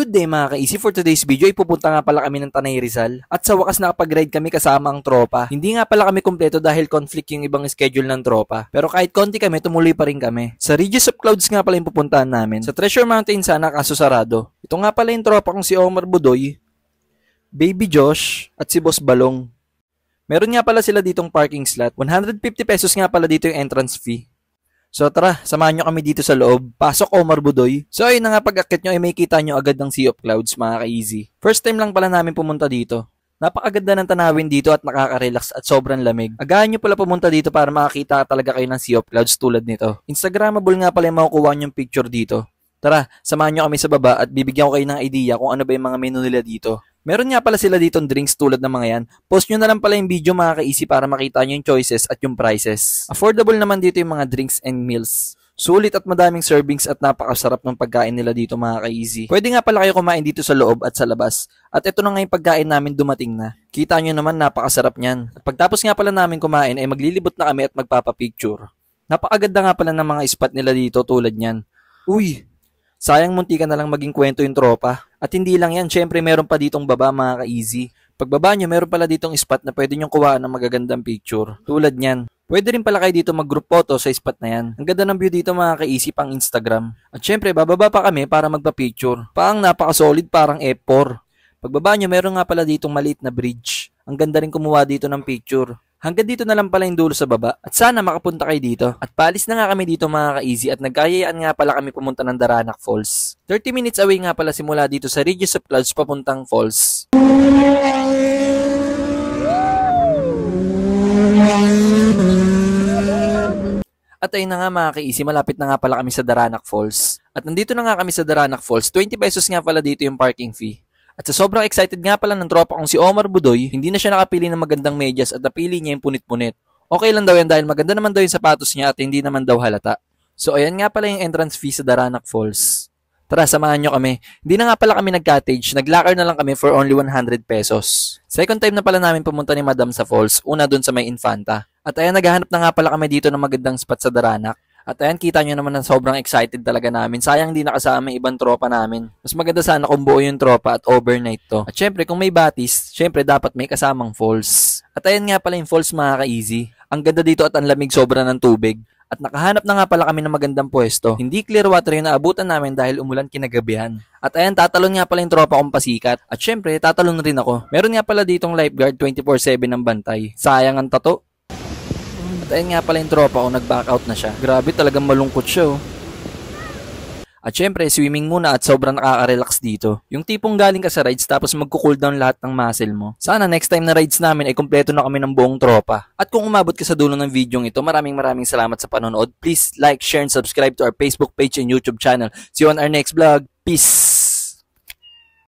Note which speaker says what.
Speaker 1: Good day mga ka-easy, for today's video ay pupunta nga pala kami ng Tanay Rizal at sa wakas nakapag-ride kami kasama ang tropa. Hindi nga pala kami kumpleto dahil conflict yung ibang schedule ng tropa. Pero kahit konti kami, tumuloy pa rin kami. Sa Regis of Clouds nga pala yung pupuntahan namin. Sa Treasure Mountain sana kaso sarado. Ito nga pala yung tropa kong si Omar Budoy, Baby Josh at si Boss Balong. Meron nga pala sila ditong parking slot. 150 pesos nga pala dito yung entrance fee. So tara, samahan nyo kami dito sa loob. Pasok Omar Budoy. So ayun na nga, pag-akit nyo ay may kita nyo agad ng Sea of Clouds mga ka-easy. First time lang pala namin pumunta dito. Napakaganda ng tanawin dito at nakaka-relax at sobrang lamig. Agahan nyo pala pumunta dito para makakita talaga kayo ng Sea of Clouds tulad nito. Instagrammable nga pala yung makukuha nyong picture dito. Tara, samahan nyo kami sa baba at bibigyan ko kayo ng idea kung ano ba yung mga menu nila dito. Meron nga pala sila ditong drinks tulad ng mga yan. Post nyo na lang pala yung video mga ka-easy para makita nyo yung choices at yung prices. Affordable naman dito yung mga drinks and meals. Sulit at madaming servings at napakasarap ng pagkain nila dito mga ka-easy. Pwede nga pala kayo kumain dito sa loob at sa labas. At ito na nga yung pagkain namin dumating na. Kita nyo naman napakasarap niyan. At pagtapos nga pala namin kumain ay maglilibot na kami at magpapapicture. Napakaganda nga pala ng mga spot nila dito tulad niyan. Uy! Sayang munti ka na lang maging kwento yung tropa. At hindi lang yan, syempre meron pa ditong baba mga ka-easy. Pagbaba nyo, meron pala ditong spot na pwede nyong kuhaan ng magagandang picture. Tulad nyan. Pwede rin pala kayo dito mag-group photo sa spot na yan. Ang ganda ng view dito mga ka-easy pang Instagram. At syempre, bababa pa kami para magpa-picture. Parang napaka-solid, parang F4. Pagbaba nyo, meron nga pala ditong maliit na bridge. Ang ganda rin kumuha dito ng picture. Hanggang dito na lang pala yung dulo sa baba at sana makapunta kayo dito. At paalis na nga kami dito mga ka-easy at nagkayayaan nga pala kami pumunta ng Daranac Falls. 30 minutes away nga pala simula dito sa Regis of Clouds papuntang falls. At ayun na nga mga ka-easy, malapit na nga pala kami sa Daranac Falls. At nandito na nga kami sa Daranac Falls, 20 pesos nga pala dito yung parking fee. At sa sobrang excited nga pala ng tropa kong si Omar Budoy, hindi na siya nakapili ng magandang medyas at napili niya yung punit-punit. Okay lang daw yan dahil maganda naman daw yung sapatos niya at hindi naman daw halata. So ayan nga pala yung entrance fee sa Daranac Falls. Tara, samahan nyo kami. Hindi na nga pala kami nag-cottage, nag-locker na lang kami for only 100 pesos. Second time na pala namin pumunta ni Madam sa falls, una dun sa may Infanta. At ayan, naghahanap na nga pala kami dito ng magandang spot sa Daranac. At ayan, kita nyo naman na sobrang excited talaga namin. Sayang di nakasama yung ibang tropa namin. Mas maganda sana kung buo yung tropa at overnight to. At syempre, kung may batis, syempre dapat may kasamang falls. At ayan nga pala yung falls mga ka-easy. Ang ganda dito at ang lamig sobra ng tubig. At nakahanap na nga pala kami ng magandang pwesto. Hindi clear water yung naabutan namin dahil umulan kinagabihan. At ayan, tatalon nga pala yung tropa kong pasikat. At syempre, tatalon rin ako. Meron nga pala ditong lifeguard 24/7 ng bantay. Sayang ang tato. At ayun nga pala yung tropa ko, nag-back out na siya. Grabe, talagang malungkot siya. At syempre, swimming muna at sobrang nakaka-relax dito. Yung tipong galing ka sa rides tapos magko-cool down lahat ng muscle mo. Sana next time na rides namin ay kumpleto na kami ng buong tropa. At kung umabot ka sa dulo ng video ito, maraming salamat sa panonood. Please like, share, and subscribe to our Facebook page and YouTube channel. See you on our next vlog. Peace!